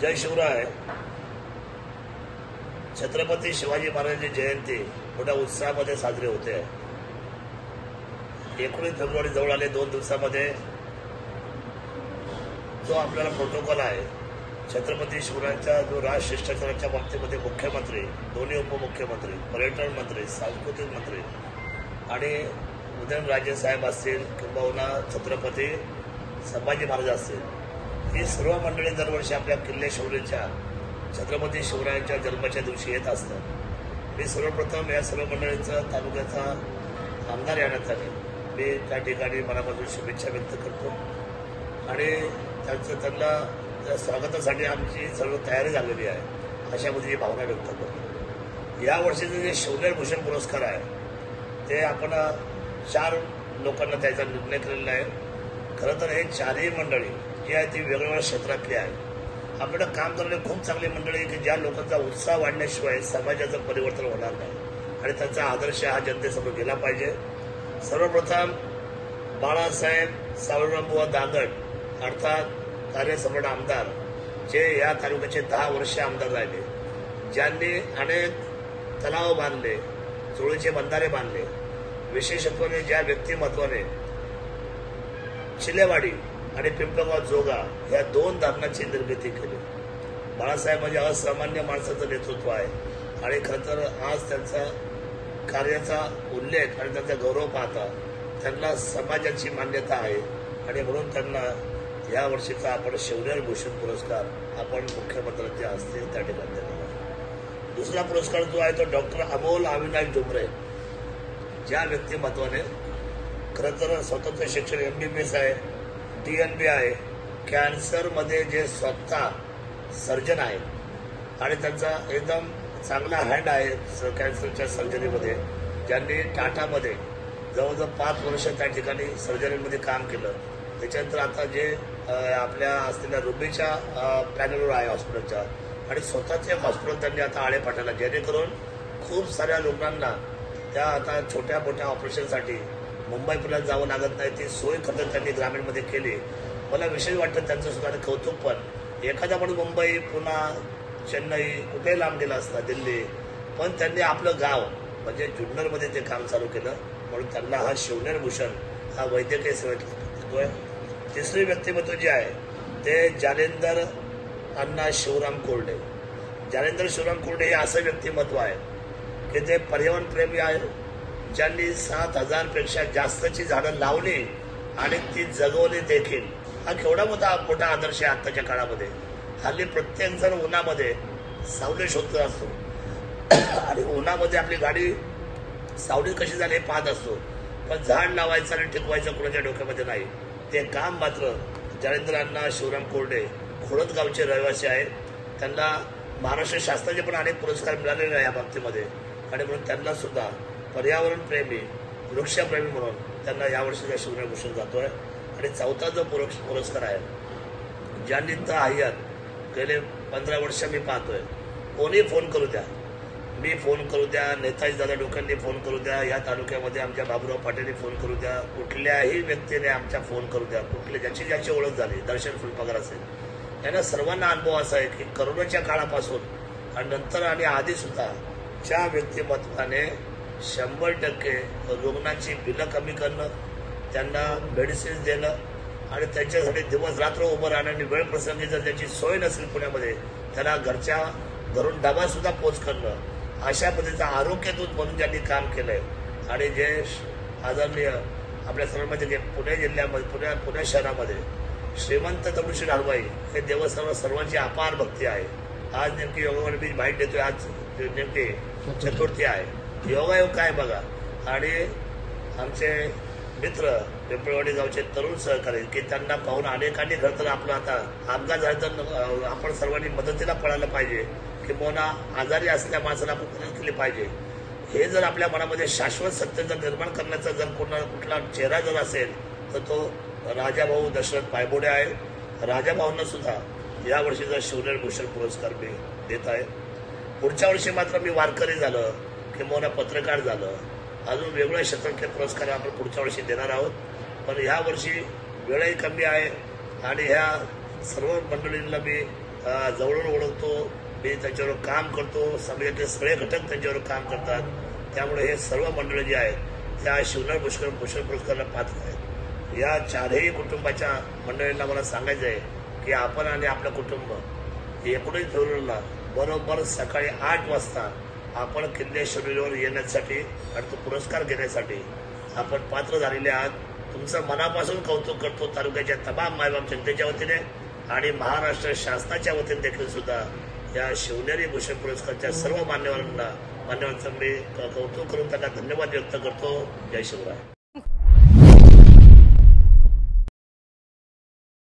जय शिवराय. छत्रपती शिवाजी महाराजांची जयंती मोठ्या उत्साहामध्ये साजरी होते. 19 फेब्रुवारी जवळ आले. 2 दिवसामध्ये जो आपल्याला प्रोटोकॉल आहे, छत्रपती शिवरायांचा जो राजशिष्टाचाराच्या बाबतीमध्ये मुख्यमंत्री, दोन्ही उपमुख्यमंत्री, पर्यटन मंत्री, सांस्कृतिक मंत्री आणि उदयनराजे साहेब असतील किंवा छत्रपती संभाजी महाराज असतील, ही सर्व मंडळी दरवर्षी आपल्या किल्ले शौर्याच्या छत्रपती शिवरायांच्या जन्माच्या दिवशी येत असतात. मी सर्वप्रथम या सर्व मंडळींचा तालुक्याचा आमदार येण्यात आले. मी त्या ठिकाणी मनापासून शुभेच्छा व्यक्त करतो आणि त्यांना स्वागतासाठी आमची सर्व तयारी झालेली आहे अशा पद्धतीची भावना व्यक्त करतो. यावर्षीचे जे शिवनेर भूषण पुरस्कार आहे ते आपण 4 लोकांना द्यायचा निर्णय केलेला आहे. खरं तर हे 4ही मंडळी जी आहे ती वेगवेगळ्या क्षेत्रातली आहे. आपल्याला काम करणारी खूप चांगली मंडळी की ज्या लोकांचा उत्साह वाढण्याशिवाय समाजाचं परिवर्तन होणार नाही आणि त्यांचा आदर्श हा जनतेसमोर गेला पाहिजे. सर्वप्रथम बाळासाहेब सावळरामबुवा दांगड अर्थात कार्यसम्राट आमदार, जे या तालुक्याचे 10 वर्ष आमदार राहिले, ज्यांनी अनेक तलाव बांधले, चोळीचे बंधारे बांधले, विशेषत्वाने ज्या व्यक्तिमत्वाने चिलेवाडी आणि पिंपळगाव जोगा या 2 धरणांची निर्मिती केली. बाळासाहेब म्हणजे असामान्य माणसाचं नेतृत्व आहे आणि खरं तर आज त्यांचा कार्याचा उल्लेख आणि त्यांचा गौरव पाहता त्यांना समाजाची मान्यता आहे आणि म्हणून त्यांना या वर्षीचा आपण शिवनेर भूषण पुरस्कार आपण मुख्यमंत्र्यांच्या हस्ते त्या ठिकाणी देणार आहोत. दुसरा पुरस्कार जो आहे तो डॉक्टर अमोल अविनाश डुमरे, ज्या व्यक्तिमत्वाने खरं तर स्वतंत्र शिक्षण MBBS आहे, DNB आहे, कॅन्सरमध्ये जे स्वतः सर्जन आहेत आणि त्यांचा एकदम चांगला हँड आहे कॅन्सरच्या सर्जरीमध्ये, ज्यांनी टाटामध्ये जवळजवळ 5 वर्ष त्या ठिकाणी सर्जरीमध्ये काम केलं. त्याच्यानंतर आता जे आपल्या असलेल्या रुबीच्या पॅनलवर आहे हॉस्पिटलच्या आणि स्वतःचे हॉस्पिटल त्यांनी आता आळेपाठाला, जेणेकरून खूप साऱ्या रुग्णांना त्या आता छोट्या मोठ्या ऑपरेशनसाठी मुंबई पुण्यात जावं लागत नाही. ती सोय खरं त्यांनी ग्रामीणमध्ये केली. मला विशेष वाटतं त्यांचं सुद्धा कौतुक. पण एखादा पण मुंबई, पुणा, चेन्नई कुठेही लांब गेला असता, दिल्ली, पण त्यांनी आपलं गाव म्हणजे जुन्नरमध्ये ते काम चालू केलं. म्हणून त्यांना हा शिवनेर भूषण हा वैद्यकीय सेवेत देतोय. तिसरी व्यक्तिमत्व जे आहे ते जालेंदर अण्णा शिवराम कोरडे. जालेंदर शिवराम कोरडे हे असं व्यक्तिमत्व आहे की ते पर्यावरणप्रेमी आहे, ज्यांनी 7,000 पेक्षा जास्तची झाडं लावली आणि ती जगवली देखील. हा केवढा मोठा आदर्श आहे आत्ताच्या काळामध्ये. हल्ली प्रत्येक जण उन्हामध्ये सावली शोधत असतो आणि उन्हामध्ये आपली गाडी सावली कशी झाली हे पाहत असतो, पण झाड लावायचं आणि टिकवायचं कोणाच्या डोक्यामध्ये नाही. ते काम मात्र जालेंदर अण्णा शिवराम कोरडे खोडद गावचे रहिवासी आहेत. त्यांना महाराष्ट्र शासनाचे पण अनेक पुरस्कार मिळालेले आहे या बाबतीमध्ये आणि म्हणून त्यांना सुद्धा पर्यावरणप्रेमी, वृक्षप्रेमी म्हणून त्यांना यावर्षीचा शिवनेर भूषण जातोय. आणि 4था जो पुरस्कार आहे, ज्यांनी हयात गेले 15 वर्ष मी पाहतोय, कोणी फोन करू द्या, मी फोन करू द्या, नेताजी दादा डोक्यांनी फोन करू द्या, या तालुक्यामध्ये आमच्या बाबूराव पाटीलनी फोन करू द्या, कुठल्याही व्यक्तीने आमच्या फोन करू द्या, ज्याची ओळख झाली, दर्शन फुलपाकर असेल, यांना सर्वांना अनुभव असा आहे की करोनाच्या काळापासून आणि नंतर आणि आधी सुद्धा ज्या व्यक्तिमत्वाने 100% रुग्णांची बिलं कमी करणं, त्यांना मेडिसिन्स देणं आणि त्यांच्यासाठी दिवस रात्र उभं राहणं आणि वेळ प्रसंगी जर त्याची सोय नसेल पुण्यामध्ये त्याला घरून डबा सुद्धा पोच करणं, अशा पद्धतीचं आरोग्यदूत म्हणून ज्यांनी काम केलंय. आणि जे आदरणीय आपल्या सर्वांमध्ये पुणे जिल्ह्यामध्ये पुणे शहरामध्ये श्रीमंत दगडूशेठ हलवाई हे सर्वांची अपार भक्ती आहे. आज नेमकी योगावर मी माहीत देतोय, आज नेमकी चतुर्थी आहे. योगायोग काय बघा. आणि आमचे मित्र पिंपळवाडी गावचे तरुण सहकारी की त्यांना पाहून अनेकांनी खरं तर आपलं आता अपघात झाला तर आपण सर्वांनी मदतीला पळायला पाहिजे, किंवा आजारी असलेल्या माणसाला आपण मदत केली पाहिजे. हे जर आपल्या मनामध्ये शाश्वत सत्य जर निर्माण करण्याचा जर कुठला चेहरा जर असेल तर तो राजाभाऊ दशरथ पायबोडे आहे. राजाभाऊंना सुद्धा या वर्षीचा शिवनेर भूषण पुरस्कार मी देत आहे. पुढच्या वर्षी मात्र मी वारकरी झालं किंवा पत्रकार झालं, अजून वेगवेगळ्या क्षेत्रातले पुरस्कार आपण पुढच्या वर्षी देणार आहोत. पण ह्या वर्षी वेळही कमी आहे आणि ह्या सर्व मंडळींना मी जवळून ओळखतो, मी त्यांच्यावर काम करतो, समाजातले सगळे घटक त्यांच्यावर काम करतात. त्यामुळे हे सर्व मंडळ जे आहेत त्या शिवनाथ भूषण पुरस्काराला पात्र आहेत. या चारही कुटुंबाच्या मंडळींना मला सांगायचं आहे की आपण आणि आपलं कुटुंब 19 फेब्रुवारीला बरोबर सकाळी 8 वाजता आपण किल्ले शिवनेरीवर येण्यासाठी आणि तो पुरस्कार घेण्यासाठी आपण पात्र झालेले आहात. तुमचं मनापासून कौतुक करतो तालुक्याच्या तमाम मायबाप जनतेच्या वतीने आणि महाराष्ट्र शासनाच्या वतीने देखील सुद्धा या शिवनेरी भूषण पुरस्कारच्या सर्व मान्यवरांचं मी कौतुक करून त्यांना धन्यवाद व्यक्त करतो. जय शिवराय.